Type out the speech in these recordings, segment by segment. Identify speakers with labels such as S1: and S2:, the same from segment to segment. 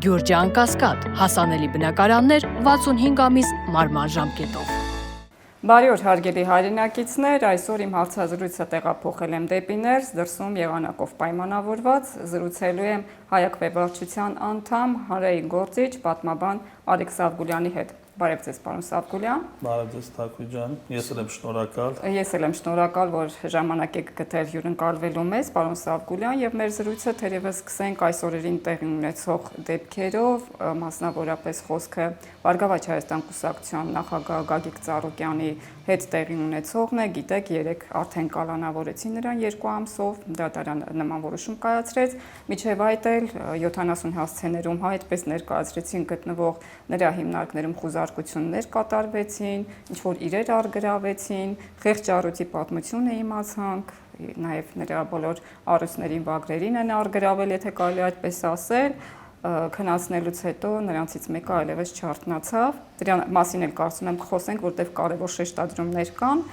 S1: Գյուրջան Կասկադ, հասանելի բնակարաններ 65 ամիս մարման ժամկետով։
S2: Բարի օր հարգելի հայրենակիցներ, այսօր իմ հարցազրույցը տեղափոխել եմ դեպի ներս, դրսում եղանակով պայմանավորված, զրուցելու եմ հայաքվեբարչության անդամ, հանրային գործիչ, պատմաբան Արեգ Սավգուլյանի հետ։ Բարև ձեզ, պարոն Սավգուլյան։
S3: Բարև ձեզ, Թակուի ջան, ես եմ շնորհակալ։
S2: Ես եմ շնորհակալ, որ ժամանակ եք գտել հյուրընկալվելու մեզ, պարոն Սավգուլյան, եւ մեր զրույցը թերևս սկսենք այս օրերին տեղի ունեցող դեպքերով, մասնավորապես խոսքը Բարգավաճ Հայաստան կուսակցության նախագահ Գագիկ Ծառուկյանի հետ տեղի ունեցողն է, գիտեք, երեք արդեն կալանավորեցին նրան 2 ամսով, դատարան նման որոշում կայացրեց, միջև այդ էլ 70 հասցեներում այդպես ներկայացրեցին գտնվող նրա հիմնարկներում խուզարկություններ կատարվեցին, ինչ-որ իրեր առգրավեցին, խեղճ առույցի պատմություն է իմացանք, նաև նրա բոլոր առույցներին վագրերին են առգրավել, եթե կարելի այդպես ասել, քննացնելուց հետո նրանցից մեկը այլևս չարթնացավ, դրա մասին էլ կարծում եմ խոսենք, որտեղ կարևոր շեշտադրումներ կան,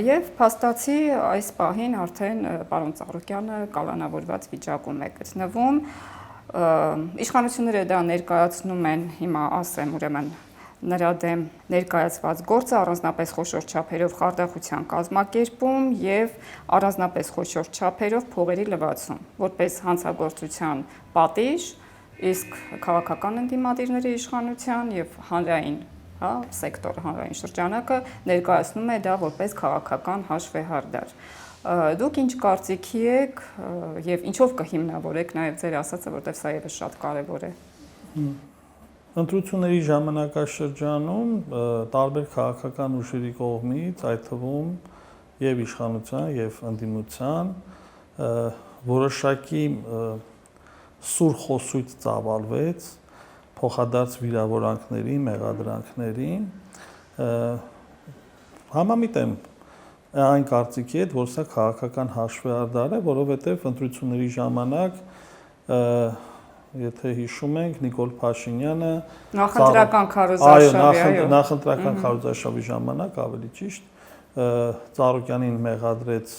S2: եւ փաստացի այս պահին արդեն պարոն Ծառուկյանը կալանավորված վիճակում է գտնվում, իշխանությունները դա ներկայացնում են, հիմա ասեմ ուրեմն նրա դեմ ներկայացված գործը առանձնապես խոշոր չափերով խարդախության կազմակերպում եւ առանձնապես խոշոր չափերով փողերի լվացում, որպես հանցագործության պատիժ, իսկ քաղաքական ընդդիմադիրների իշխանության եւ հանրային, սեկտորը, հանրային շրջանակը ներկայացնում է դա որպես քաղաքական հաշվեհարդար։ Դուք ինչ կարծիքի եք եւ ինչով կհիմնավորեք նաեւ ձեր ասածը, որտեղ սա եւս շատ կարեւոր է։
S3: Ընտրությունների ժամանակաշրջանում տարբեր քաղաքական ուժերի կողմից, այդ թվում եւ իշխանության եւ ընդդիմության որոշակի սուր խոսույթ ծավալվեց փոխադարձ վիրավորանքների, մեղադրանքների, համամիտ եմ այն կարծիքի հետ, որ սա քաղաքական հաշվեհարդար է, որովհետեւ ընտրությունների ժամանակ եթե հիշում ենք Նիկոլ Փաշինյանը
S2: նախընտրական քարոզարշավի,
S3: նախընտրական քարոզարշավի ժամանակ ավելի ճիշտ Ծառուկյանին մեղադրեց,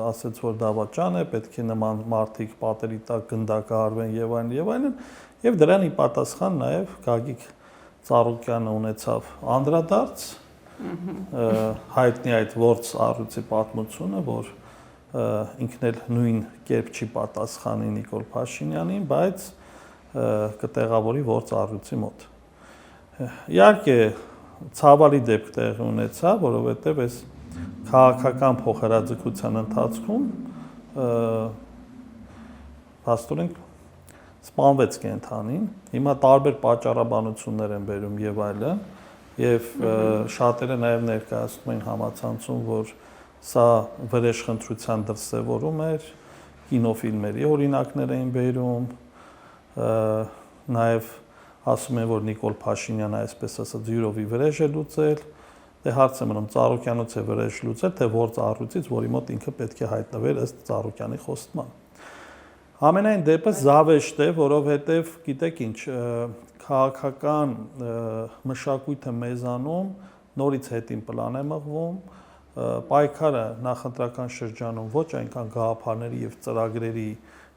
S3: ասաց, որ դավաճան է, պետք է նման մարդիկ պատերի տակ գնդակահարվեն եւ այլն, եւ դրան ի պատասխան նաեւ Գագիկ Ծառուկյանը ունեցավ անդրադարձ, հայտնի այդ ворց առույցի պատմությունը, որ ինքն էլ նույն կերպ չի պատասխանի Նիկոլ Փաշինյանին, բայց կտեղավորի ворց առույցի մոտ։ Իհարկե ցավալի դեպք տեղի ունեցավ, որովհետև այս քաղաքական փոխհրաձգության ընթացքում փաստորեն սպանվեց կենթանին։ Հիմա տարբեր պատճառաբանություններ են բերում եւ այլն, եւ շատերը նաեւ ներկայացնում են համացանցում, որ սա վրեժխնդրության դրսևորում էր, կինոֆիլմերի օրինակներ էին բերում, նաև ասում են, որ Նիկոլ Փաշինյանը այսպես ասած յուրովի վրեժ է լուծել, դե հարց է մնում Ծառուկյանոց է վրեժ լուծել, թե ворց առույցից, որի մոտ ինքը պետք է հայտնվեր ըստ Ծառուկյանի խոստման։ Ամենայն դեպս զավեշտ է, որովհետև գիտեք ինչ, քաղաքական մշակույթը մեզանում նորից հետին պլան է մղվում, պայքարը նախընտրական շրջանում ոչ այնքան գաղափարների եւ ծրագրերի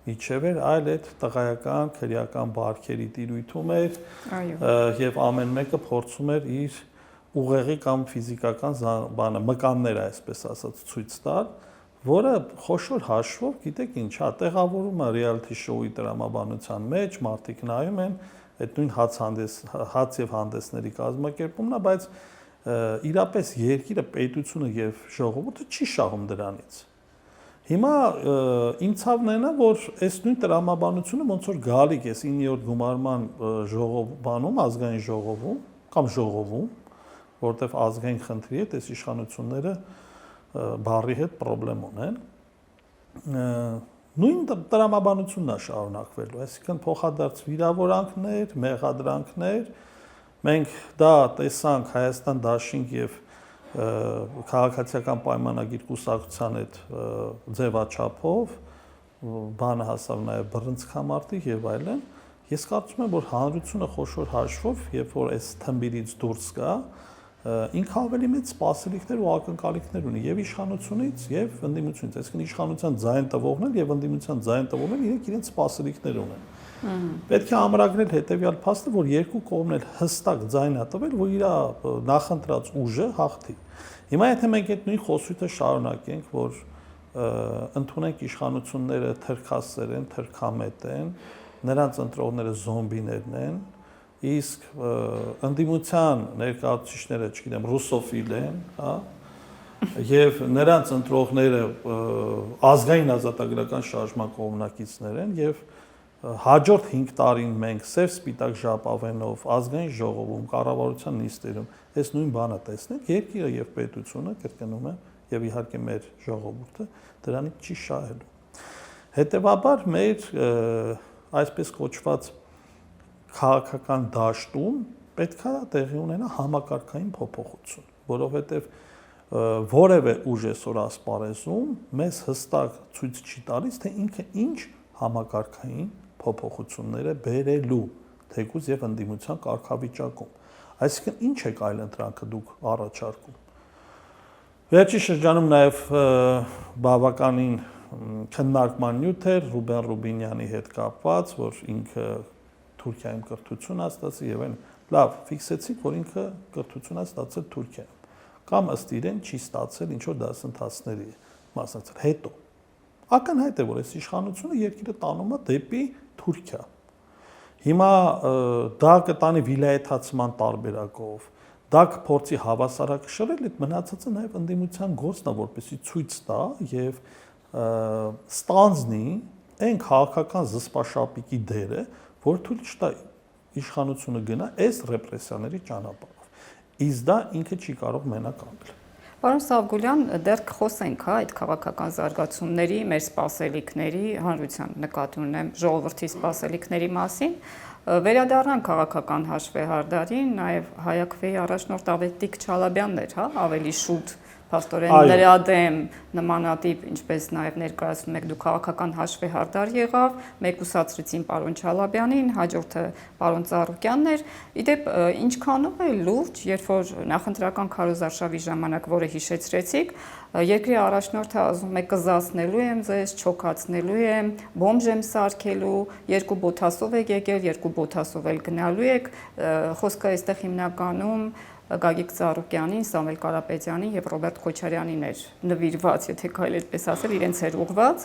S3: միջև էր, այլ այդ տղայական, քրեական բարքերի տիրույթում էր եւ ամեն մեկը փորձում էր իր ուղեղի կամ ֆիզիկական բանը, մկանները, այսպես ասած, ցույց տալ, որը խոշոր հաշվով, գիտեք ինչ, տեղավորում է reality show-ի տրամաբանության մեջ, մարդիկ նայում են, այդ նույն հաց եւ հանդեսների կազմակերպումն է, բայց իրապես երկիրը, պետությունը եւ ժողովուրդը չի շահում դրանից։ Հիմա իմ ցավն է նա, որ այս նույն տրամաբանությունը ոնց որ գալիք է 9-րդ գումարման ժողովբանում, ազգային ժողովում կամ ժողովում, որտեղ ազգային խնդրի հետ այս իշխանությունները բառի հետ խնդրեմ ունեն, նույն տրամաբանությունն է շարունակվելու, այսինքն փոխադարձ վիրավորանքներ, մեղադրանքներ, մենք դա տեսանք Հայաստան դաշինք եւ քաղաքացիական պայմանագիր կուսակցության հետ ձևաչափով, բանը հասավ նաև բռնցքամարտի եւ այլն, ես կարծում եմ, որ հանրությունը խոշոր հաշվով, երբ որ այս թմբիրից դուրս գա, ինքը ավելի մեծ սպասելիքներ ու ակնկալիքներ ունի եւ իշխանությունից եւ ընդդիմությունից, այսինքն իշխանության ձայն տվողներ եւ ընդդիմության ձայն տվողներ իրենք իրենց սպասելիքներ ունեն։ Պետք է ամրագրել հետեւյալ փաստը, որ երկու կողմն էլ հստակ ձայն է տվել, որ իր նախընտրած ուժը հաղթի։ Հիմա եթե մենք այդ նույն խոսույթը շարունակենք, որ ընդունենք իշխանությունները թրքասեր են, թրքամետ են, նրանց ընտրողները զոմբիներն են, իսկ ընդդիմության ներկայացուցիչները, չգիտեմ, ռուսոֆիլ են, հա, եւ նրանց ընտրողները ազգային ազատագրական շարժման կողմնակիցներ են եւ հաջորդ 5 տարին մենք սև սպիտակ ժապավենով ազգային ժողովում, կառավարության նիստերում այս նույն բանը տեսնենք, երկիրը եւ պետությունը, կրկնում եմ, եւ իհարկե մեր ժողովուրդը դրանից չի շահելու։ Հետևաբար մեր այսպես կոչված քաղաքական դաշտում պետք է տեղի ունենա համակարգային փոփոխություն, որովհետեւ որևէ ուժ այսօր ասպարեզում մեզ հստակ ցույց չի տալիս, թե ինքը ինչ համակարգային փոփոխությունները բերելու թեկուզ եւ ընդդիմության կարգավիճակում։ Այսինքն ինչ է այլընտրանքը դուք առաջարկում։ Վերջի շրջանում նաեւ բավականին քննարկման նյութ էր Ռուբեն Ռուբինյանի հետ կապված, որ ինքը Թուրքիայում կրթություն ստացել եւ այն լավ ֆիքսեցիք, որ ինքը կրթություն ստացել Թուրքիայում կամ ըստ իրեն չի ստացել ինչ որ դասընթացների մասնակցել հետո ակնհայտ է որ այս իշխանությունը երկիրը տանում է դեպի Թուրքիա հիմա դա կտանի վիլայեթացման տարբերակով դա կփորձի հավասարակշռել այդ մնացածը նաև ընդդիմության գործն է որպեսզի ցույց տա եւ ստանձնի այն քաղաքական զսպաշապիկի դերը որ թույլ չտա իշխանությունը գնա այս ռեպրեսիաների ճանապարհով իսկ դա ինքը չի կարող մենակ անել
S2: Պարոն Սավգուլյան, դեռ կխոսենք այդ քաղաքական զարգացումների, մեր սպասելիքների, հանրության նկատի ունեմ ժողովրդի սպասելիքների մասին, վերադառնանք քաղաքական հաշվեհարդարին, նաև Հայաքվեի առաջնորդ Ավետիք Չալաբյանն էր, ավելի շուտ փաստորեն նրա դեմ նմանատիպ, ինչպես նաև ներկայացնում եք դուք քաղաքական հաշվեհարդար եղավ, մեկուսացրեցին պարոն Չալաբյանին, հաջորդը պարոն Ծառուկյանն էր, իդեպ ինչքանով է լուրջ, երբ որ նախընտրական քարոզարշավի ժամանակ, որը հիշեցրեցիք, երկրի առաջնորդը ասում է կզացնելու եմ ձեզ, չոքացնելու եմ, բոմբ եմ սարքելու, երկու բոթասով եք եկել, երկու բոթասով էլ գնալու եք, խոսքը այստեղ հիմնականում Գագիկ Ծառուկյանին, Սամվել Կարապետյանին եւ Ռոբերտ Քոչարյանին էր նվիրված, եթե կարելի այդպես ասել, իրենց էր ուղված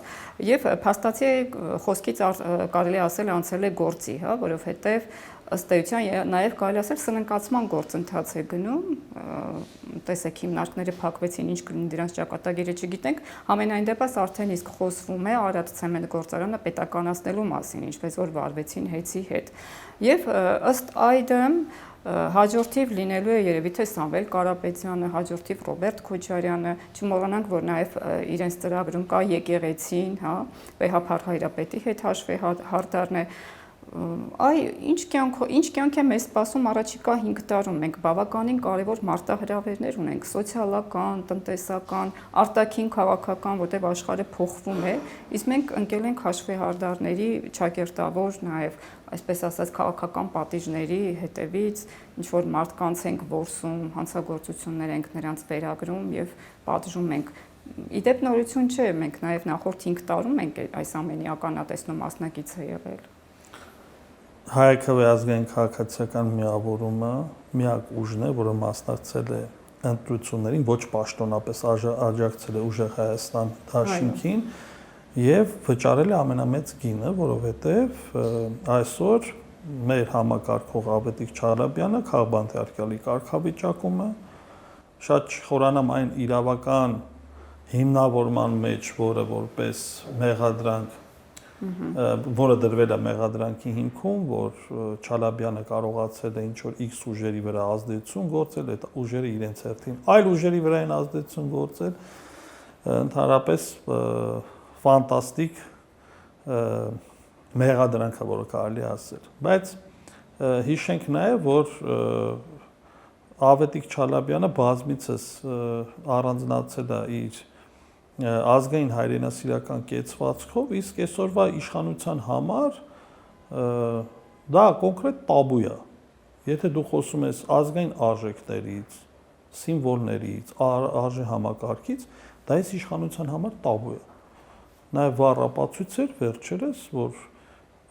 S2: եւ փաստացի խոսքից կարելի ասել անցել է գործի, հա, որովհետեւ ըստ էության նաեւ կարելի ասել սննկացման գործընթաց է գնում, տեսեք հիմնարկները փակվեցին, ինչ կլինի դրանց ճակատագիրը չգիտենք, ամենայն դեպս արդեն իսկ խոսվում է Արադ ցեմենտ գործարանը պետականացնելու մասին, ինչպես որ վարվեցին Հեծի հետ։ Եվ ըստ այդմ հաջորդիվ լինելու է երևի թե Սամվել Կարապետյանը, հաջորդիվ Ռոբերտ Քոչարյանը, չմոռանանք, որ նաև իրենց ծրագրում կա եկեղեցին, հա, Վեհափար Հայրապետի հետ հաշվեհարդարն է։ Այ ինչ կյանք է մեզ սպասում առաջիկա 5 տարում։ Մենք բավականին կարևոր մարտահրավերներ ունենք, սոցիալական, տնտեսական, արտաքին քաղաքական, որտեղ աշխարհը փոխվում է, իսկ մենք ընկել ենք հաշվեհարդարների ճակերտավոր նաև այսպես ասած քաղաքական պատիժների հետևից ինչ որ մարդկանց ենք որսում, հանցագործություններ ենք նրանց վերագրում եւ պատժում ենք։ Իդեպ նորություն չէ, մենք նաեւ նախորդ 5 տարում ենք այս ամենի ականատեսնու մասնակիցը եղել։
S3: Հայաքվե ազգային քաղաքացիական միավորումը միակ ուժն է, որը մասնակցել է ընտրություններին, ոչ պաշտոնապես աջակցել է ուժեղ Հայաստան դաշինքին եւ վճարել է ամենամեծ գինը, որովհետեւ այսօր մեր համակարգող Ավետիք Չալաբյանը քաղաքբանտարկյալի կարգավիճակում է շատ չխորանամ այն իրավական հիմնավորման մեջ, որը որպես մեղադրանք որը դրվել է մեղադրանքի հիմքում, որ Չալաբյանը կարողացել է ինչ-որ X ուժերի վրա ազդեցություն գործել, այդ ուժերը իրենց հերթին այլ ուժերի վրա են ազդեցություն գործել, ընդհանրապես ֆանտաստիկ մեղադրանք է, որը կարելի ասել։ Բայց հիշենք նաև, որ Ավետիք Չալաբյանը բազմիցս առանձնացել է իր ազգային հայրենասիրական կեցվածքով, իսկ այսօրվա իշխանության համար դա կոնկրետ տաբու է։ Եթե դու խոսում ես ազգային արժեքներից, սիմվոլներից, արժե համակարգից, դա այս իշխանության համար տաբու է։ Նաև վառ ապացույց էր վերջերս, որ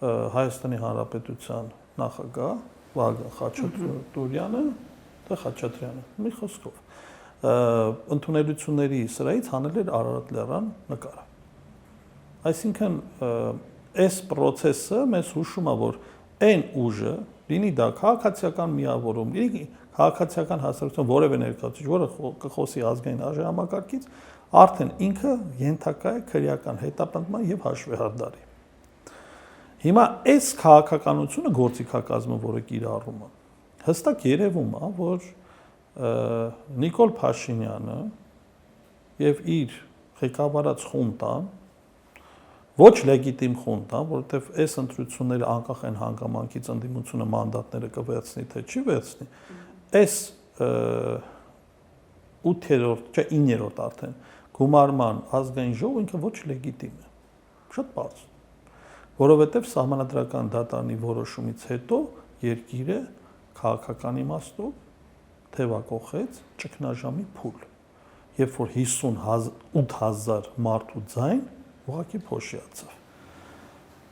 S3: Հայաստանի Հանրապետության նախագահ Վահագն Խաչատրյանը, թե Խաչատրյանը, մի խոսքով ընդունելությունների սրահից հանել էր Արարատ լեռան նկարը։ Այսինքն այս process-ը մեզ հուշում է, որ այն ուժը, լինի դա քաղաքացիական միավորում, լինի քաղաքացիական հասարակություն որևէ ներկայացուցիչ, որը կխոսի ազգային արժեհամակարգից, արդեն ինքը ենթակա է քրեական հետապնդման եւ հաշվեհարդարի։ Հիմա այս քաղաքականությունը գործիքակազմը, որը կիրառում է, հստակ երևում է, որ Նիկոլ Փաշինյանը եւ իր ղեկավարած խունտան ոչ լեգիտիմ խունտան, որովհետեւ այս ընտրությունները անկախ են հանգամանքից ընդդիմությունը մանդատները կվերցնի թե չի վերցնի, այս 8-րդ, չէ 9-րդ արդեն գումարման ազգային ժողովը ինքը ոչ լեգիտիմ է։ Շատ բարձր։ Որովհետեւ սահմանադրական դատարանի որոշումից հետո երկիրը քաղաքական իմաստով թևակողեց ճգնաժամի փուլ, երբ որ 58,000 մարդու ձայն ուղղակի փոշիացավ։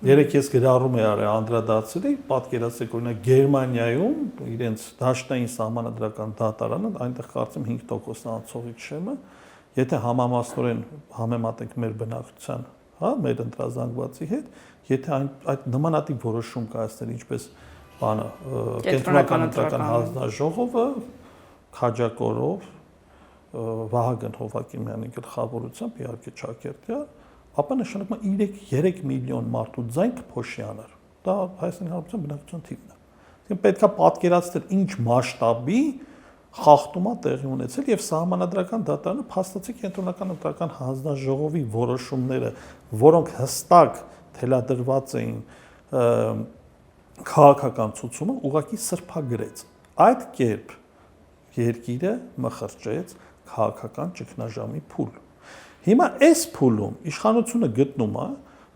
S3: Երեք ես գրառում էի անդրադարձել, պատկերացրեք օրինակ Գերմանիայում իրենց դաշնային սահմանադրական դատարանը, այնտեղ կարծեմ 5% անցողիկ շեմը, եթե համամասնորեն համեմատենք մեր բնակչության, հա, մեր ընտրազանգվածի հետ, եթե այդ նմանատիպ որոշում կայացնել, ինչպես բանը կենտրոնական ընտրական հանձնաժողովը քաջակորով Վահագն Հովակիմյանի գլխավորությամբ իհարկե Չակերտյան, ապա նշանակում է 3 միլիոն մարդու ձայն կփոշիանար։ Դա Հայաստանի Հանրապետության բնակչության թիվն է։ Այսինքն պետք է պատկերացնել ինչ մասշտաբի խախտում է տեղի ունեցել եւ սահմանադրական դատարանը փաստացի կենտրոնական ընտրական հանձնաժողովի որոշումները, որոնք հստակ թելադրված էին քաղաքական ցուցումը, ուղղակի սրբագրեց։ Այդ կերպ երկիրը մխրճեց քաղաքական ճգնաժամի փուլ։ Հիմա այս փուլում իշխանությունը գտնում է,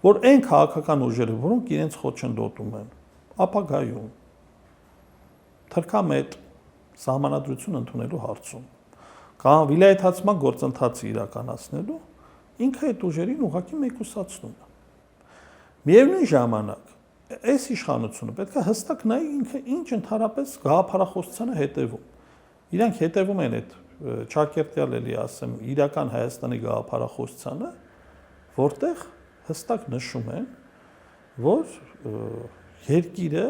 S3: որ այն քաղաքական ուժերը, որոնք իրենց խոչընդոտում են, ապագայում թրքամետ սահմանադրություն ընդունելու հարցում կամ վիլայեթացման գործընթացը իրականացնելու, ինքը այդ ուժերին ուղղակի մեկուսացնում է։ Միևնույն ժամանակ, այս իշխանությունը պետք է հստակ նայի ինքը ինչ ընդհանրապես գաղափարախոսությանը հետևում։ Իրանք հետևում են այդ Չակերտյալ էլի ասեմ, իրական Հայաստանի գաղափարախոսությանը, որտեղ հստակ նշում են, որ երկիրը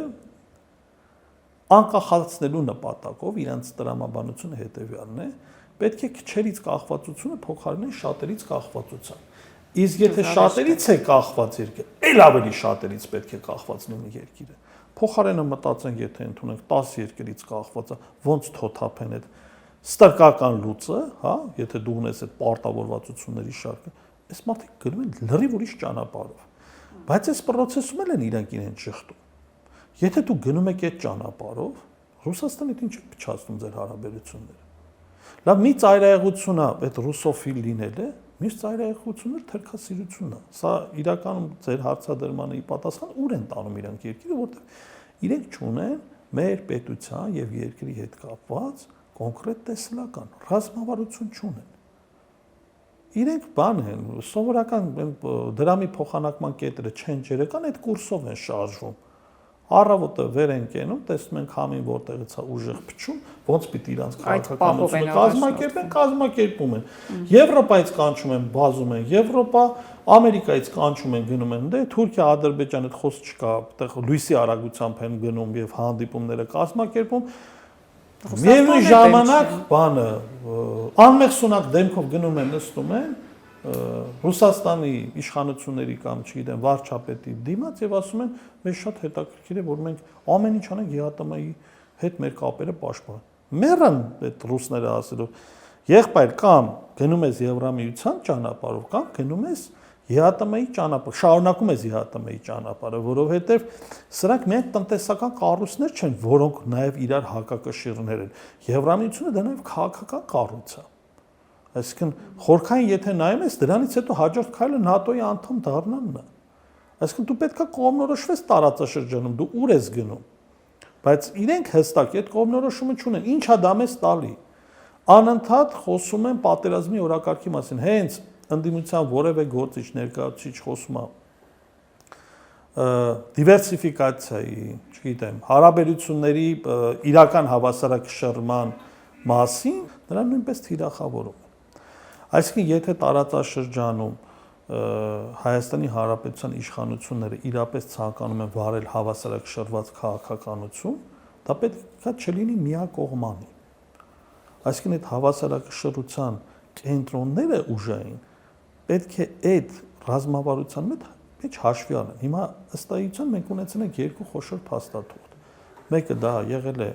S3: անկախացնելու նպատակով իրանց տրամաբանությունը հետևյալն է, պետք է քչերից կախվածությունը փոխարինեն շատերից կախվածության։ Իսկ եթե շատերից է կախված երկիրը, ել ավելի շատերից պետք է կախված լինի երկիրը։ Փոխարենը մտածենք, եթե ընդունենք 10 երկրից կախվածը, ոնց թոթափեն այդ ստրկական լուծը, հա, եթե դու ունես այդ պարտավորվածությունների շարքը, այս մարդիկ գնում են լրիվ ուրիշ ճանապարհով։ Բայց այս process-ում են իրանք իրեն ճշտում։ Եթե դու գնում եք այդ ճանապարհով, Ռուսաստանը ինչ է փչացնում ձեր հարաբերությունները։ Լավ, մի ծայրահեղություն է այդ ռուսոֆիլ լինելը, մյուս ծայրահեղությունը թրքասիրությունն է։ Սա իրականում ձեր հարցադրմանը ի պատասխան ուր են տանում իրանք երկիրը, որտեղ իրենք չունեն մեր պետության եւ երկրի հետ կապված կոնկրետ տեսլական ռազմավարություն չունեն։ Իրենք բան են, սովորական դրամի փոխանակման կետերը չենջերը կան, այդ կուրսով են շարժվում։ Առավոտը վեր են կենում, տեսնում են քամին որտեղից է ուժեղ փչում, ոնց պիտի իրանց քաղաքականությունը կազմակերպում են։ Եվրոպայից կանչում են, բազում են Եվրոպա, Ամերիկայից կանչում են, գնում են դե, Թուրքիա, Ադրբեջան այդ խոսք չկա, այդտեղ լույսի արագությամբ են գնում եւ հանդիպումները կազմակերպում։ Միևնույն ժամանակ բանը անմեղսունակ դեմքով գնում են, նստում են Ռուսաստանի իշխանությունների կամ չգիտեմ վարչապետի դիմաց եւ ասում են մեզ շատ հետաքրքիր է որ մենք ամեն ինչ անենք ԵԱՏՄ-ի հետ մեր կապերը պաշտպանենք։ Մեռան այդ ռուսները ասելով եղբայր կամ գնում ես Եվրամիության ճանապարհով կամ գնում ես ԵԱՏՄ-ի ճանապարհ, շարունակում ես ԵԱՏՄ-ի ճանապարհը, որովհետեւ սրանք միայն տնտեսական կառույցներ չեն, որոնք նաեւ իրար հակակշիռներ են։ Եվրամիությունը դա նաեւ քաղաքական կառույց է։ Այսինքն խորքային եթե նայում ես, դրանից հետո հաջորդ քայլը ՆԱՏՕ-ի անդամ դառնալն է։ Այսինքն դու պետքա կողմնորոշվես տարածաշրջանում, դու ուր ես գնում։ Բայց իրենք հստակ այդ կողմնորոշումը չունեն, ինչա դա մեզ տալի։ Անընդհատ խոսում են պատերազմի օրակարգի մասին, հենց ընդդիմության որևէ գործիչ ներկայացուցիչ խոսում է դիվերսիֆիկացիայի, չգիտեմ, հարաբերությունների իրական հավասարակշռման մասին, նրան նույնպես թիրախավորում են։ Այսինքն, եթե տարածաշրջանում Հայաստանի Հանրապետության իշխանությունները իրապես ցանկանում են վարել հավասարակշռված քաղաքականություն, դա պետք է չլինի միակողմանի։ Այսինքն, այդ հավասարակշռության կենտրոնները ուժային պետք է այդ ռազմավարության մեջ հաշվի առնեն։ Հիմա ըստ էության մենք ունեցել ենք երկու խոշոր փաստաթուղթ։ Մեկը դա եղել է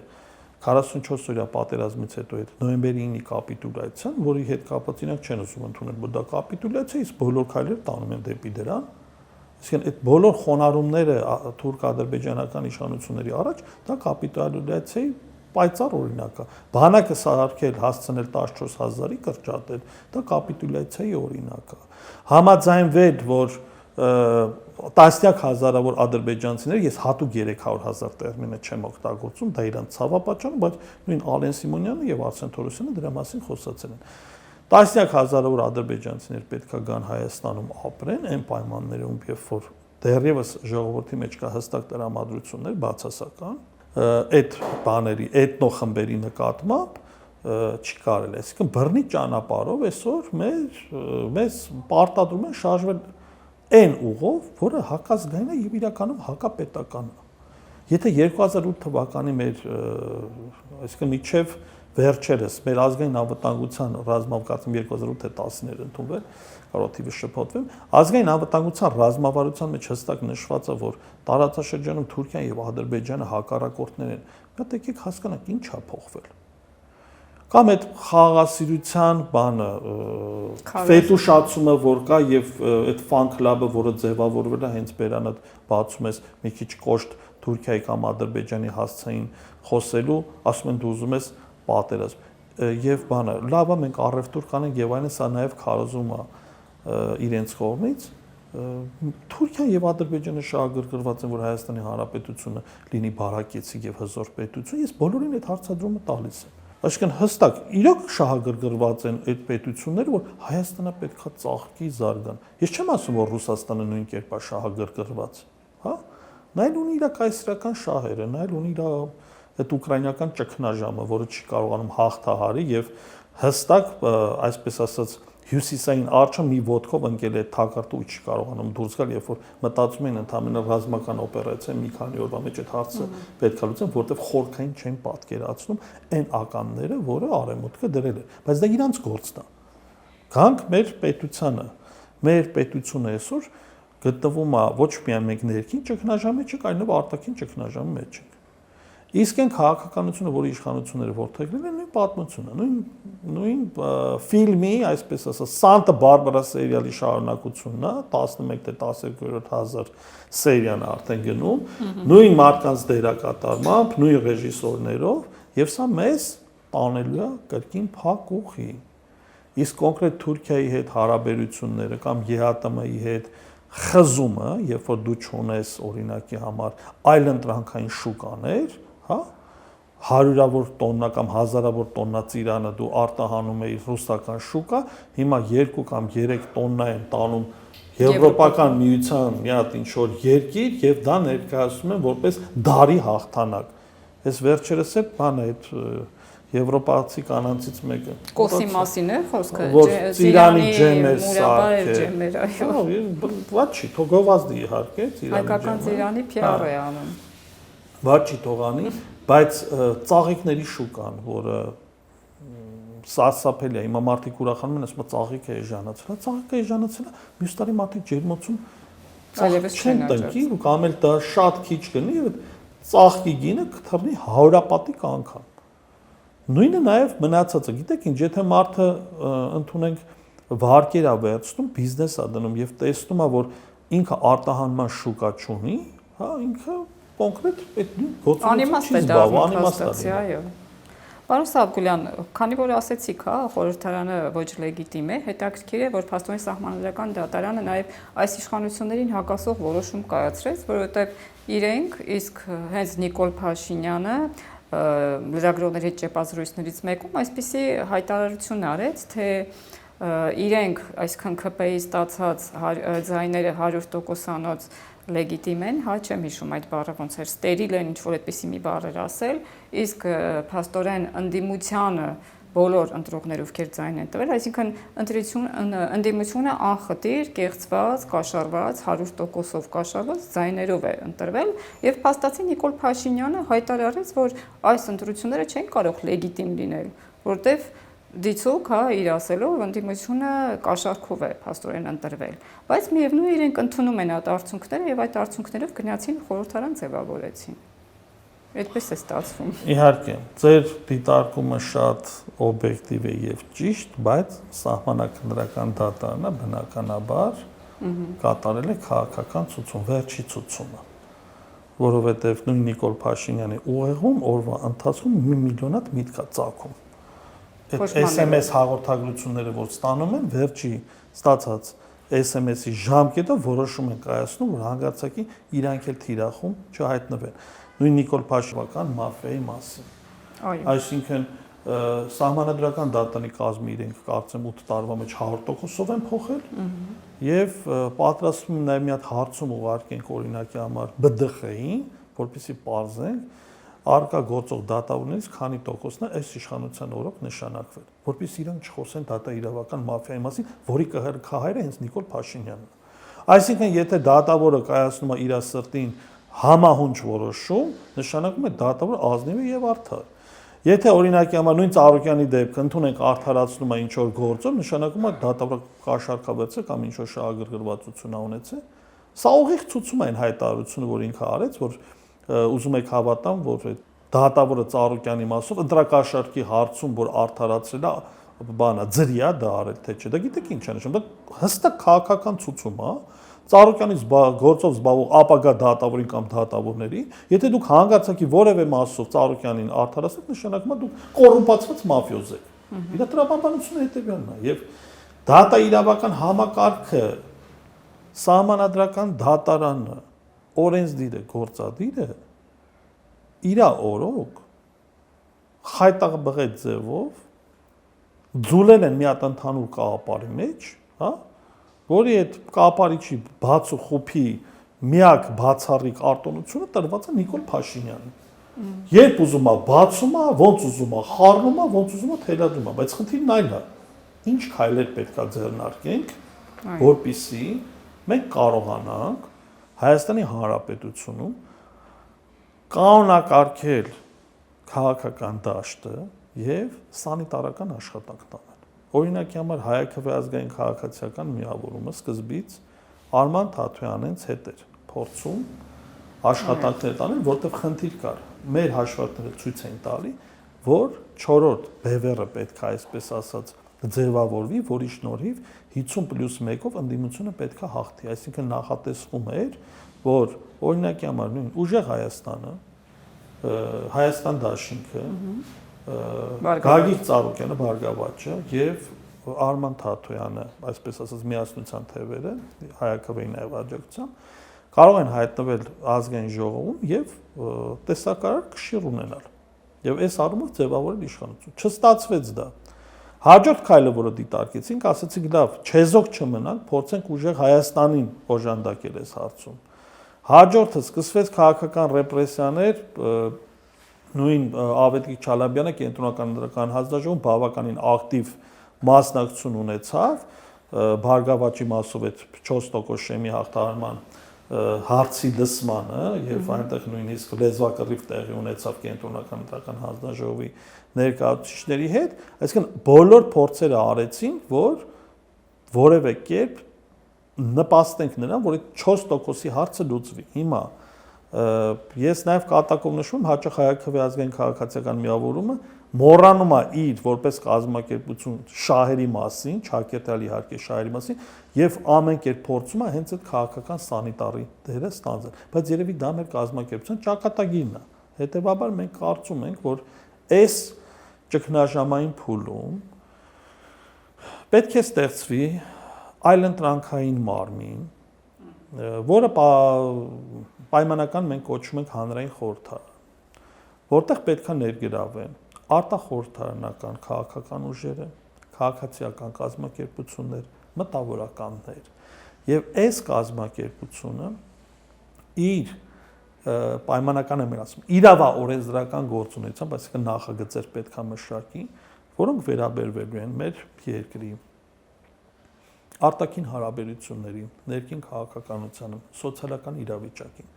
S3: 44-օրյա պատերազմից հետո այդ նոյեմբերի 9-ի կապիտուլյացիան, որի հետ կապված իրանք չեն ուզում ընդունել, որ դա կապիտուլյացիա է, իսկ բոլոր քայլերը տանում են դեպի դրան։ Այսինքն այդ բոլոր խոնարհումները թուրք-ադրբեջանական իշխանությունների առաջ դա կապիտուլյացիայի պայծառ օրինակ է։ Բանակը սարքել, հասցնել 14000-ի կրճատել, դա կապիտուլյացիայի օրինակ է։ Համաձայնվել, որ տասնյակ հազարավոր ադրբեջանցիներ, ես հատուկ 300,000 տերմինը չեմ օգտագործում, դա իրանց ցավապատճառն է, բայց նույն Ալեն Սիմոնյանը եւ Արսեն Թորոսյանը դրա մասին խոսացել են։ Տասնյակ հազարավոր ադրբեջանցիներ պետք է գան Հայաստանում ապրեն այն պայմաններում, երբ որ դեռևս ժողովրդի մեջ կա հստակ տրամադրություններ բացասական, այդ բաների, էթնոխմբերի նկատմամբ չի կարելի։ Այսինքն բռնի ճանապարհով այսօր մեզ պարտադրում են շարժվել այն ուղով, որը հակազգային է եւ իրականում հակապետական է։ Եթե 2008 թվականի մեր, այսինքն միջև վերջերս մեր ազգային անվտանգության ռազմավարության 2008-10-ներ ընդունվել, կարող թիվը շփոթվեմ, ազգային անվտանգության ռազմավարության մեջ հստակ նշված է, որ տարածաշրջանում Թուրքիան եւ Ադրբեջանը հակառակորդներ են։ Դա եկեք հասկանանք ինչ է փոխվել։ Կամ այդ խաղաղասիրության բանը, ֆետուշացումը, որ կա եւ այդ ֆան կլաբը, որը ձևավորվել է հենց բերանը բացում ես մի քիչ կոշտ Թուրքիայի կամ Ադրբեջանի հասցեին խոսելու, ասում են դու ուզում ես պատերազմ։ Եվ բանը, լավ է մենք առևտուր կանենք եւ այնը սա նաեւ քարոզում է իրենց կողմից։ Թուրքիան եւ Ադրբեջանը շահագրգռված են, որ Հայաստանի Հանրապետությունը լինի բարակեցիկ եւ հզոր պետություն, ես բոլորին այդ հարցադրումը տալիս եմ։ Այսինքն հստակ իրոք շահագրգռված են այդ պետությունները, որ Հայաստանը պետքա ծաղկի, զարգան։ Ես չեմ ասում, որ Ռուսաստանը նույն կերպ է շահագրգռված, հա։ Նա էլ ունի իր կայսրական շահերը, նա էլ ունի իր այդ ուկրաինական ճգնաժամը, որը չի կարողանում հաղթահարի եւ հստակ, այսպես ասած, հյուսիսային արջը մի ոտքով ընկել է թակարդը ու չի կարողանում դուրս գալ, երբ որ մտածում են ընդհանրապես ռազմական օպերացիա մի քանի օրվա մեջ այդ հարցը պետք է լուծեն, որտեղ խորքային չեն պատկերացնում այն ականները, որը արևմուտքը դրել է, բայց դա իրանց գործն է։ Գանք մեր պետությանը, մեր պետությունը այսօր գտնվում է ոչ միայն մենք ներքին ճգնաժամի մեջ, այլև արտաքին ճգնաժամի մեջ ենք։ Իսկ այն քաղաքականությունը, որի իշխանությունները որդեգրել են, նույն պատմությունը, նույն ֆիլմի, այսպես ասած, Սանտա Բարբարա սերիալի շարունակությունն է, 11 թե 12,000 սերիան է արդեն գնում, նույն մարդկանց դերակատարմամբ, նույն ռեժիսորներով, եւ սա մեզ տանելու է կրկին փակ ուղի։ Իսկ կոնկրետ Թուրքիայի հետ հարաբերությունները կամ ԵՀՏՄ-ի հետ խզումը, երբ որ դու չունես օրինակի համար այլընտրանքային շուկաներ, հա 100-ավոր տոննա կամ 1000-ավոր տոննա ծիրանը դու արտահանում ես ռուսական շուկա, հիմա 2 կամ 3 տոննա են տանում Եվրոպական միության մի հատ ինչ-որ երկիր եւ դա ներկայացնում են որպես դարի հաղթանակ։ Այս վերջերս է բանը այդ եվրոպացի կանանցից մեկը
S2: Կոսի մասին է խոսքը,
S3: Ծիրանի ջեմեր
S2: սարքեր,
S3: այո, ոչ չի, թողովազդի իհարկե, Ծիրանի
S2: հայկական Ծիրանի PR է անում։
S3: Ոչ չի թողանի, բայց ծաղիկների շուկան, որը սարսափելի է, հիմա մարդիկ ուրախանում են, ասում ծաղիկ է էժանացել, ծաղիկը էժանացել է, մյուս տարի մարդիկ ջերմոցում
S2: այլևս չեն
S3: տնկի, ու կամ էլ դա շատ քիչ կլինի, եւ ծաղկի գինը կթռնի 100-պատիկ անգամ։ Նույնը նաև մնացածը, գիտեք ինչ, եթե մարդը ընդունենք վարկեր է վերցնում, բիզնես է դնում եւ տեսնում է, որ ինքը արտահանման շուկա չունի, հա, ինքը կոնկրետ այդ գործընթացը չի զբաղվում,
S2: այո։ Պարոն Սավգուլյան, քանի որ ասեցիք, հա, խորհրդարանը ոչ լեգիտիմ է, հետաքրքիր է, որ փաստորեն սահմանադրական դատարանը նաև այս իշխանություններին հակասող որոշում կայացրեց, որովհետև իրենք իսկ հենց Նիկոլ Փաշինյանը լրագրողների հետ ճեպազրույցներից մեկում այսպիսի հայտարարություն արեց, թե իրենք այսքան ԿՊ-ի ստացած ձայները 100%-անոց լեգիտիմ են, հա, չեմ հիշում այդ բառը ոնց էր, ստերիլ են, ինչ որ այդպիսի մի բառ էր ասել, իսկ փաստորեն ընդդիմությանը բոլոր ընտրողները, ովքեր ձայն են տվել, այսինքն ընդդիմությունը անխտիր, կեղծված, կաշառված, 100%-ով կաշառված ձայներով է ընտրվել, եւ փաստացի Նիկոլ Փաշինյանը հայտարարեց, որ այս ընտրությունները չեն կարող լեգիտիմ լինել, որտեվ դիցոք, հա, իր ասելով ընդդիմությունը կաշառքով է փաստորեն ընտրվել, բայց միևնույն է իրենք ընդունում են այդ արդյունքները եւ այդ արդյունքներով գնացին խորհրդարան ձևավորեցին։ Այդպես է ստացվում։
S3: Իհարկե, ձեր դիտարկումը շատ օբյեկտիվ է եւ ճիշտ, բայց սահմանակնդրական դատարանը բնականաբար կատարել է քաղաքական ցուցում, վերջի ցուցումը, որովհետեւ նույն Նիկոլ Փաշինյանի ուղեղում օրվա ընթացքում 1 միլիոնատ միտք է ծագում։ Այդ SMS հաղորդագրությունները, որ ստանում են, վերջի ստացած SMS-ի ժամկետը որոշում են կայացնում, որ հանգարցակի իրանք էլ թիրախում չհայտնվեն։ Նույն Նիկոլ Փաշինյան մաֆիայի մասին։ Այսինքն սահմանադրական դատարանի կազմը իրենք կարծեմ 8 տարվա մեջ 100%-ով են փոխել եւ պատրաստվում են նաեւ մի հատ հարցում ուղարկենք օրինակի համար ԲԴԽ-ին, որպեսզի պարզենք արկա գործող դատավորներից քանի տոկոսն է այս իշխանության օրոք նշանակվել, որպեսզի իրանք չխոսեն դատաիրավական մաֆիայի մասին, որի քահայրը հենց Նիկոլ Փաշինյանն է։ Այսինքն, եթե դատավորը կայացնում է իր սրտին համահունչ որոշում, նշանակում է դատավորը ազնիվ է եւ արդար։ Եթե օրինակի համար նույն Ծառուկյանի դեպքը ընդունենք արդարացնում է ինչ որ գործով, նշանակում է դատավորը կաշառքաբերցել կամ ինչ որ շահագրգռվածություն ունեցել։ Սա ուղիղ ցույցում է այն հայտարարությունը, որ ինքը արեց, որ ուզում եք հավատամ, որ դատավորը Ծառուկյանի մասով ընտրակաշառքի հարցում, որ արդարացրել է, բանա ձրիա դա արել թե չէ։ Դա գիտեք ինչ է նշանակում, դա հստակ քաղաքական ցուցում է։ Ծառուկյանից գործով զբաղվող ապագա դատավորին կամ դատավորների, եթե դուք հանգարցակի որևէ մասով Ծառուկյանին արդարացնեք, նշանակում է դուք կոռումպացված մաֆիոզ եք։ Իրա տրամաբանությունը հետևյալն է, եւ դատաիրավական համակարգը, սահմանադրական դատարանը, օրենսդիրը, գործադիրը իրա օրոք խայտաբղետ ձևով ձուլել են մի հատ ընդհանուր կաղապարի մեջ, հա, որի այդ կաղապարիչի բաց ու խոփի միակ բացառիկ արտոնությունը տրված է Նիկոլ Փաշինյանին։ Երբ ուզում է բացում է, ոնց ուզում է խառնում է, ոնց ուզում է թելադրում է, բայց խնդիրն այն է, ինչ քայլեր պետք է ձեռնարկենք, որպեսզի մենք կարողանանք Հայաստանի Հանրապետությունում կանոնակարգել քաղաքական դաշտը եւ սանիտարական աշխատանք տանել։ Օրինակի համար Հայաքվե ազգային քաղաքացիական միավորումը սկզբից Արման Թաթոյանից հետ էր փորձում աշխատանքներ տանել, որտեղ խնդիր կար։ Մեր հաշվարկները ցույց են տալի, որ 4-րդ բևեռը պետք է այսպես ասած ձևավորվի, որի շնորհիվ 50+1-ով ընդդիմությունը պետք է հաղթի, այսինքն նախատեսվում էր, որ օրինակի համար նույն ուժեղ Հայաստանը, Հայաստան դաշինքը, Գագիկ Ծառուկյանը, Բարգավաճը եւ Արման Թաթոյանը, այսպես ասած միասնության թևերը, Հայաքվեի նաեւ աջակցությամբ կարող են հայտնվել ազգային ժողովում եւ տեսակարար կշիռ ունենալ։ Եվ այս առումով ձևավորել իշխանություն։ Չստացվեց դա։ Հաջորդ քայլը, որը դիտարկեցինք, ասացինք լավ, չեզոք չմնանք, փորձենք ուժեղ Հայաստանին օժանդակել այս հարցում։ Հաջորդը սկսվեց քաղաքական ռեպրեսիաներ, նույն Ավետիք Չալաբյանը կենտրոնական ընդրական հանձնաժողովում բավականին ակտիվ մասնակցություն ունեցավ, Բարգավաճի մասով այդ 4% շեմի հաղթահարման հարցի լսմանը եւ այնտեղ նույնիսկ լեզվակռիվ տեղի ունեցավ կենտրոնական ընդրական հանձնաժողովի ներկայացուցիչների հետ, այսինքն բոլոր փորձերը արեցին, որ որևէ կերպ նպաստենք նրան, որ այդ 4%-ի հարցը լուծվի։ Հիմա ես նաև կատակով նշում եմ հաճախ Հայաքվե ազգային քաղաքացիական միավորումը մոռանում է իր որպես կազմակերպություն շահերի մասին, ճակերտալ իհարկե շահերի մասին եւ ամեն կերպ փորձում է հենց այդ քաղաքական սանիտարի դերը ստանձնել, բայց երևի դա մեր կազմակերպության ճակատագիրն է։ Հետեւաբար մենք կարծում ենք, որ այս ճգնաժամային փուլում պետք է ստեղծվի այլընտրանքային մարմին, որը պայմանական մենք կոչում ենք հանրային խորհրդարան, որտեղ պետք է ներգրավեն արտախորհրդարանական քաղաքական ուժերը, քաղաքացիական կազմակերպություններ, մտավորականներ, եւ այս կազմակերպությունը իր պայմանական եմ ասում, իրավա օրենսդրական գործունեությամբ, այսինքն նախագծեր պետք է մշակի, որոնք վերաբերվելու են մեր երկրի արտաքին հարաբերություններին, ներքին քաղաքականությանը, սոցիալական իրավիճակին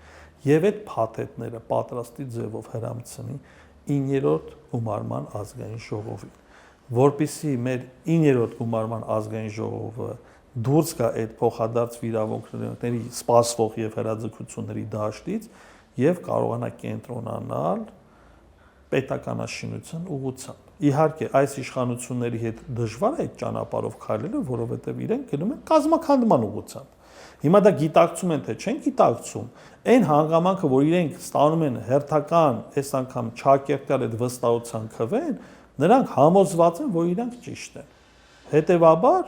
S3: եւ այդ փաթեթները պատրաստի ձևով հրամցնի 9-րդ գումարման ազգային ժողովին, որպիսի մեր 9-րդ գումարման ազգային ժողովը դուրս գա այդ փոխադարձ վիրավորների սպասվող եւ հրաձգությունների դաշտից եւ կարողանա կենտրոնանալ պետականաշինության ուղղությամբ։ Իհարկե, այս իշխանությունների հետ դժվար է այդ ճանապարհով քայլելը, որովհետեւ իրենք գնում են կազմաքանդման ուղղությամբ։ Հիմա դա գիտակցում են, թե չեն գիտակցում, այն հանգամանքը, որ իրենք ստանում են հերթական, այս անգամ չակերտյալ այդ վստահության քվեն, նրանք համոզված են, որ իրենք ճիշտ են։ Հետևաբար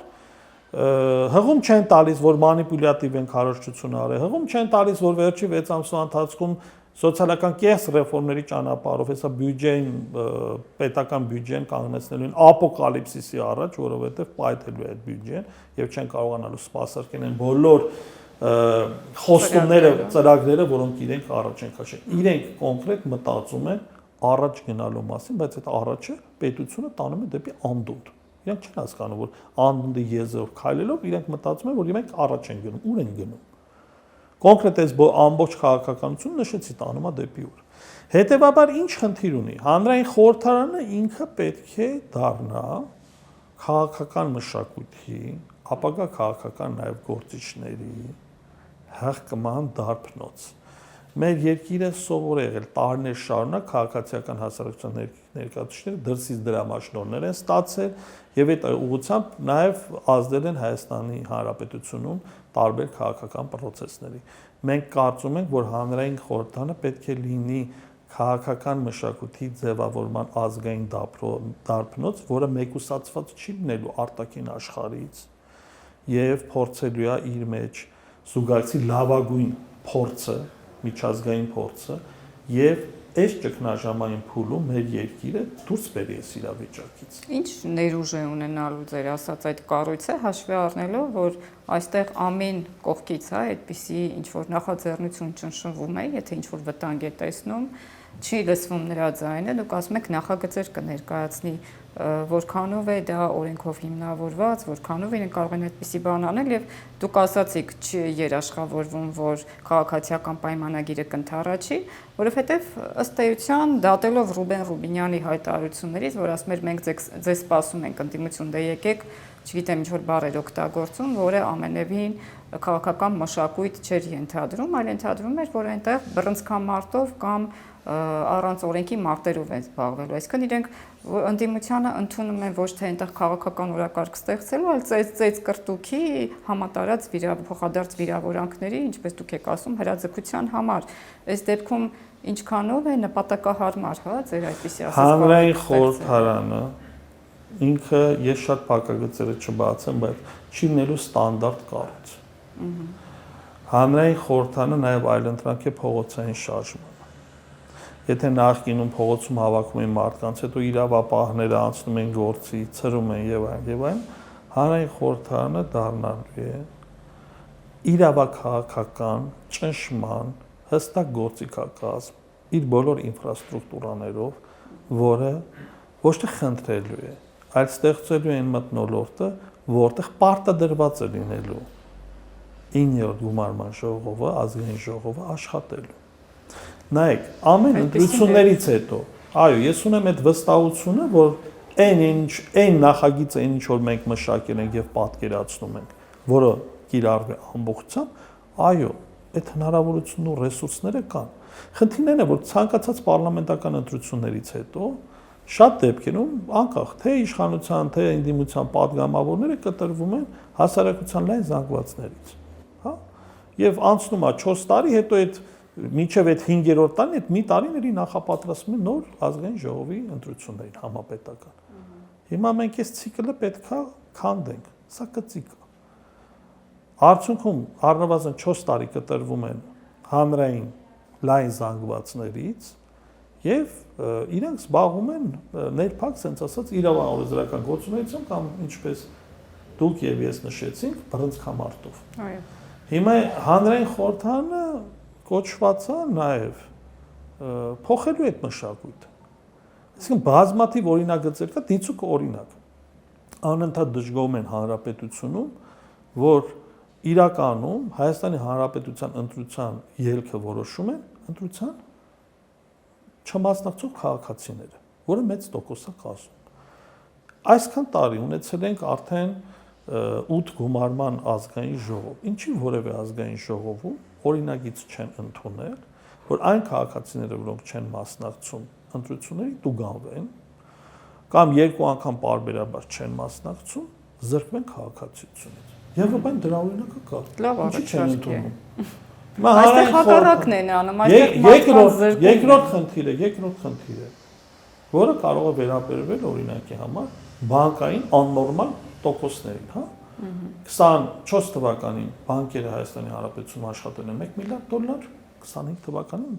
S3: հղում չեն տալիս, որ մանիպուլյատիվ են քարոզչություն արել, հղում չեն տալիս, որ վերջի 6 ամսվա ընթացքում սոցիալական կես ռեֆորմների ճանապարհով հեսա բյուջեին, պետական բյուջեն կանգնեցնելու են ապոկալիպսիսի առաջ, որովհետև պայթելու է այդ բյուջեն եւ չեն կարողանալու սպասարկել են բոլոր խոստումները, ծրագրերը, որոնք իրենք առաջ են քաշել։ Իրենք կոնկրետ մտածում են առաջ գնալու մասին, բայց այդ առաջը պետությունը տանում է դեպի անդունդ։ Իրենք չեն հասկանում, որ անդունդի եզրով քայլելով իրենք մտածում են, որ իրենք առաջ են գնում, ուր են գնում։ Կոնկրետ այս ամբողջ քաղաքականությունը նշեցի տանում է դեպի ուր։ Հետևաբար ինչ խնդիր ունի։ Հանրային խորհրդարանը ինքը պետք է դառնա քաղաքական մշակույթի, ապագա քաղաքական նաև գործիչների հղկման դարբնոց։ Մեր երկիրը սովոր է եղել տարիներ շարունակ քաղաքացիական հասարակության ներկայացուցիչները դրսից դրամաշնորհներ են ստացել եւ այդ ուղղությամբ նաեւ ազդել են Հայաստանի Հանրապետությունում տարբեր քաղաքական process-ների։ Մենք կարծում ենք, որ հանրային խորհրդարանը պետք է լինի քաղաքական մշակույթի ձևավորման ազգային դարբնոց, որը մեկուսացված չի լինելու արտաքին աշխարհից եւ փորձելու է իր մեջ զուգակցի լավագույն փորձը, միջազգային փորձը եւ այս ճգնաժամային փուլում մեր երկիրը դուրս բերի այս իրավիճակից։
S2: Ինչ ներուժ է ունենալու ձեր ասած այդ կառույցը հաշվի առնելով, որ այստեղ ամեն կողքից է այդպիսի ինչ որ նախաձեռնություն ճնշվում է, եթե ինչ որ վտանգ է տեսնում, չի լսվում նրա ձայնը, դուք ասում եք նախագծեր կներկայացնի, որքանով է դա օրենքով հիմնավորված, որքանով իրենք կարող են այդպիսի բան անել եւ դուք ասացիք չի երաշխավորվում, որ քաղաքացիական պայմանագիրը կընդառաջի, որովհետեւ ըստ էության դատելով Ռուբեն Ռուբինյանի հայտարարություններից, որ ասում էր մենք ձեզ սպասում ենք ընդդիմություն դե եկեք, չգիտեմ ինչ որ բառեր օգտագործում, որը ամենևին քաղաքական մշակույթ չէր ենթադրում, այլ ենթադրում էր, որ այնտեղ բռնցքամարտով կամ առանց օրենքի մարտերով են զբաղվելու։ Այսինքն իրենք ընդդիմությանը ընդունում են ոչ թե այնտեղ քաղաքական օրակարգ ստեղծելու, այլ ծեծ կրտուքի համատարած փոխադարձ վիրավորանքների, ինչպես դուք եք ասում, հրաձգության համար։ Այս դեպքում ինչքանով է նպատակահարմար, հա, ձեր այդպիսի ասած։
S3: Հանրային խորհրդարանը ինքը ես շատ փակագծերը չբացեմ, բայց չի լինելու ստանդարտ կառույց։ Հանրային խորհրդարանը նաև այլընտրանք է փողոցային շարժման։ Եթե նախկինում փողոցում հավաքում են մարդկանց, հետո իրավապահները անցնում են գործի, ծրում են եւ այլն, հանրային խորհրդարանը դառնալու է իրավաքաղաքական ճնշման հստակ գործիքակազմ իր բոլոր ինֆրաստրուկտուրաներով, որը ոչ թե խնդրելու է, այլ ստեղծելու են մթնոլորտը, որտեղ պարտադրված է լինելու 9-րդ գումարման ժողովը, ազգային ժողովը աշխատելու։ Նայեք, ամեն ընտրություններից հետո, այո, ես ունեմ այդ վստահությունը, որ այն նախագիծը, ինչ որ մենք մշակել ենք եւ պատկերացնում ենք, որը կիրառվի ամբողջությամբ, այո, այդ հնարավորությունն ու ռեսուրսները կան։ Խնդիրն այն է, որ ցանկացած պարլամենտական ընտրություններից հետո շատ դեպքերում անկախ թե իշխանության, թե ընդդիմության падգամավորները կտրվում են հասարակության լայն զանգվածներից, հա։ Եվ անցնում է 4 տարի, հետո այդ մինչև այդ 5-րդ տարին այդ մի տարիների նախապատրաստում են նոր ազգային ժողովի ընտրություններին համապետական։ Հիմա մենք այս ցիկլը պետքա քանդենք, սա կծիկ է։ Արդյունքում առնվազն 4 տարի կտրվում են հանրային լայն զանգվածներից եւ իրենք զբաղվում են ներփակ, ասենց ասած, իրավահարազրական գործունեությամբ կամ ինչպես դուք եւ ես նշեցինք, բռնցքամարտով։ Այո։ Հիմա հանրային խորհրդարանը կոչվածա նաև փոխելու այդ մշակույթը։ Այսինքն բազմաթիվ օրինագծեր կա, դիցուկ օրինակ։ Անընդհատ դժգոհում են հանրապետությունում, որ իրականում Հայաստանի Հանրապետության ընտրության ելքը որոշում են ընտրության չմասնակցող քաղաքացիները, որը մեծ տոկոս է կազմում։ Այսքան տարի ունեցել ենք արդեն 8 գումարման ազգային ժողով։ Ինչի որևէ ազգային ժողովում օրինագիծ չեն ընդունել, որ այն քաղաքացիները, որոնք չեն մասնակցում ընտրությունների, տուգանվեն, կամ երկու անգամ պարբերաբար չեն մասնակցում, զրկվեն քաղաքացիությունից։ Եվրոպայում դրա օրինակը կա։
S2: Լավ առաջարկ է։
S3: Այստեղ
S2: հակառակն են անում, այստեղ
S3: երկրորդ խնդիրը, որը կարող է վերաբերվել օրինակի համար բանկային աննորմալ տոկոսներին, հա։ 24 թվականին բանկերը Հայաստանի Հանրապետությունում աշխատել են $1 միլիարդ, 25 թվականին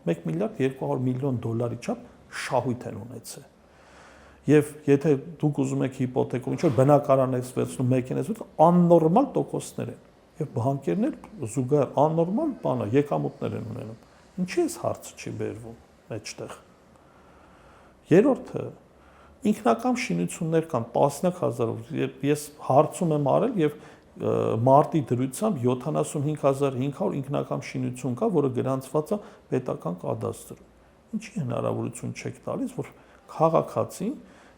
S3: $1 միլիարդ 200 միլիոն դոլարի չափ շահույթ են ունեցել։ Եվ եթե դուք ուզում եք հիպոթեկով ինչ-որ բնակարանից վերցնում մեքենաից, աննորմալ տոկոսներ են։ Եվ բանկերն էլ զուգահեռ աննորմալ բանը եկամուտներ են ունենում։ Ինչի՞ էս հարցը չի բերվում այդտեղ։ Երրորդը ինքնակամ շինություններ կան տասնյակ հազարով։ Ես հարցում եմ արել եւ մարտի դրությամբ 75500 ինքնակամ շինություն կա, որը գրանցված է պետական կադաստրում։ Ինչի հնարավորություն չեք տալիս, որ քաղաքացին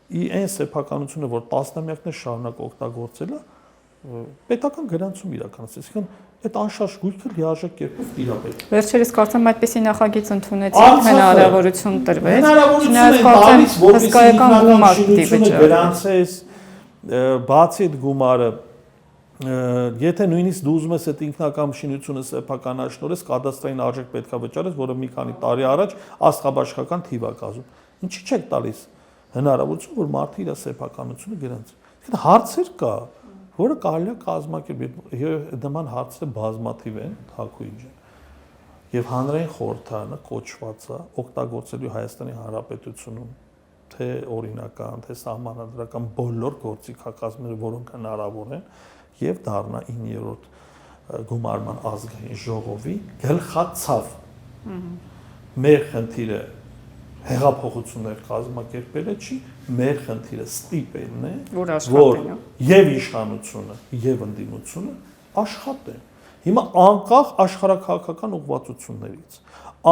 S3: այն սեփականությունը, որ տասնամյակներ շարունակ օգտագործել է, պետական գրանցում իրականացրել։ Այսինքն այդ անշարժ գույքը լիարժեք կերպով տիրապետել։
S2: Վերջերս կարծեմ այդպիսի նախագիծ ընդունեցին, հնարավորություն տրվեց։
S3: Հսկայական գումար գրանցես, բացի այդ գումարը, եթե նույնիսկ դու ուզում ես այդ ինքնակամ շինությունը սեփականաշնորհես, կադաստրային արժեք պետքա վճարես, որը մի քանի տարի առաջ աստղաբաշխական թիվ է կազմում։ Ինչի՞ չեք տալիս հնարավորություն, որ մարդը իր սեփականությունը գրանցի։ Այսինքն հարցեր կա, որը կարելի է կազմակերպել, եւ նման հարցերը բազմաթիվ են, Թաքուի ջան։ Եվ հանրային խորհրդարանը կոչված է օգտագործելու Հայաստանի Հանրապետությունում թե օրինական, թե սահմանադրական բոլոր գործիքակազմերը, որոնք հնարավոր են, եւ դառնա 9-րդ գումարման ազգային ժողովի գլխացավ։ Մեր խնդիրը հեղափոխություններ կազմակերպելը չի, մեր խնդիրը ստիպելն է, որ եւ իշխանությունը, եւ ընդդիմությունը աշխատեն։ Հիմա անկախ աշխարհակաղակական ուղղվածություններից,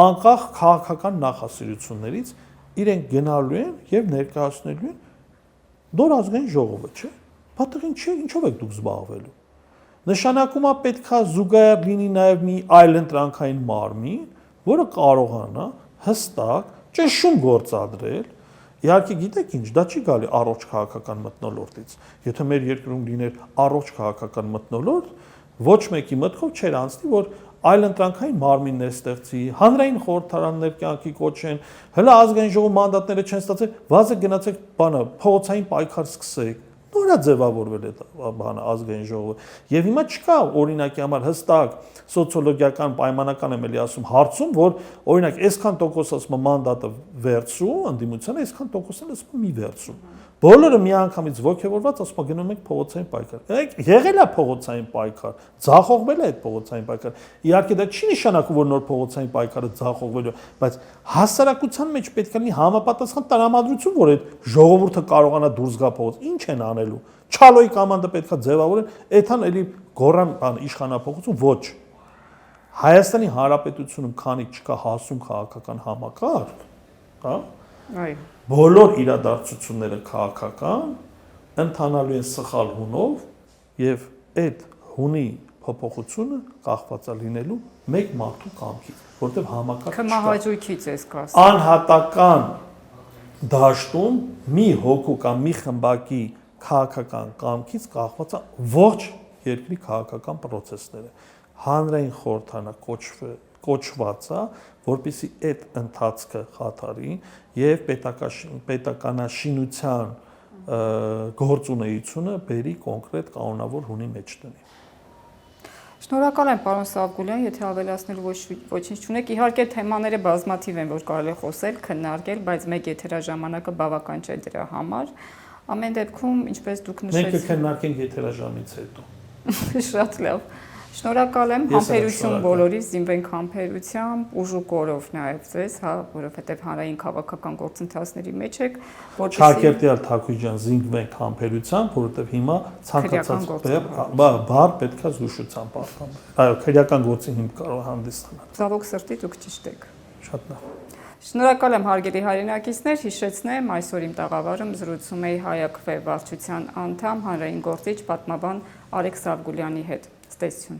S3: անկախ քաղաքական նախասիրություններից իրենք գնալու են եւ ներկայացնելու են նոր ազգային ժողովը, չէ՞։ Բաթեղին չի, ինչով եք դուք զբաղվելու։ Նշանակում է պետքա զուգահեռ լինի նաեւ մի այլ ընտրանքային մարմին, որը կարողանա հստակ ճշում գործադրել։ Իհարկե գիտեք ինչ, դա չի գալի առողջ քաղաքական մթնոլորտից։ Եթե մեր երկրում լիներ առողջ քաղաքական մթնոլորտ, ոչ մեկի մտքով չէր անցնի, որ այլ ընտրանքային մարմիններ ստեղծի, հանրային խորհրդարաններ կյանքի կոչեն, հələ ազգային ժողովի մանդատները չեն ստացել, վազը գնացեք բանը փողոցային պայքար սկսեք։ Նորա ձևավորվել է բանը ազգային ժողովը։ Եվ հիմա չկա օրինակի համար հստակ սոցիոլոգիական պայմանական եմ էլի ասում հարցում, որ օրինակ այսքան տոկոս ասում մանդատը վերցրու, ընդդիմությանը այսքան տոկոսն ասում մի վերցրու։ Բոլորը միանգամից ողջևորված ասում գնում ենք փողոցային պայքար։ Եղել է փողոցային պայքար, ձախողվել է այդ փողոցային պայքար։ Իհարկե դա չի նշանակում, որ նոր փողոցային պայքարը ձախողվելու, բայց հասարակության մեջ պետք է լինի համապատասխան տրամադրություն, որ այդ ժողովուրդը կարողանա դուրս գա փողոց։ Ինչ են անելու։ Չալոյի կոմանդը պետք է ձևավորեն, այդքան էլի գոռան բան իշխանապողություն ոչ։ Հայաստանի Հանրապետությունում քանի չկա հասուն քաղաքական համակարգ, հա?
S2: Այո։
S3: Բոլոր իրադարձությունները քաղաքական ընթանալու են սխալ հունով եւ այդ հունի փոփոխությունը կախված է լինելու մեկ մարդու կամքից, որտեղ համակարգ չկա։
S2: Կմահաճույքից էս կասում։
S3: Անհատական դաշտում մի հոգու կամ մի խմբակի քաղաքական կամքից կախված է ողջ երկրի քաղաքական process-ները։ Հանրային խորհրդարանը կոչված է, որպեսզի այդ ընթացքը խաթարի եւ պետականաշինության գործունեությունը բերի կոնկրետ կանոնավոր հունի մեջ տնի։
S2: Շնորհակալ եմ պարոն Սավգուլյան, եթե ավելացնելու ոչինչ չունեք, իհարկե թեմաները բազմաթիվ են, որ կարելի է խոսել, քննարկել, բայց մեկ եթերաժամանակը բավական չէ դրա համար։ Ամեն դեպքում, ինչպես դուք նշեցիք,
S3: մենք կքննարկենք եթերաժամից հետո։
S2: Շատ լավ։ Շնորհակալ եմ,
S3: Ես էլ
S2: համբերություն
S3: շնորհակալ։
S2: բոլորիս, զինվենք համբերությամբ, ուժ ու կորով նաև ձեզ, հա, որովհետև հանրային քաղաքական գործընթացների մեջ եք, որպեսզի
S3: Շաքերտյալ Թակուի ջան, զինվենք համբերությամբ, որովհետև հիմա ցանկացած բառ պետքա զուշությամբ արտանալ։ Այո, քրեական գործի հիմք կարող է հանդիսանալ։
S2: Ցավոք սրտի դուք ճիշտ եք։
S3: Շատ լավ։
S2: Շնորհակալ եմ հարգելի հայրենակիցներ, հիշեցնեմ, այսօր իմ տաղավարում զրուցում էի Հայ-ԱԿՎ վարչության անդամ, հանրային գործիչ, պատմաբան Արեգ Սարգուլյանի հետ։ Ցտեսություն։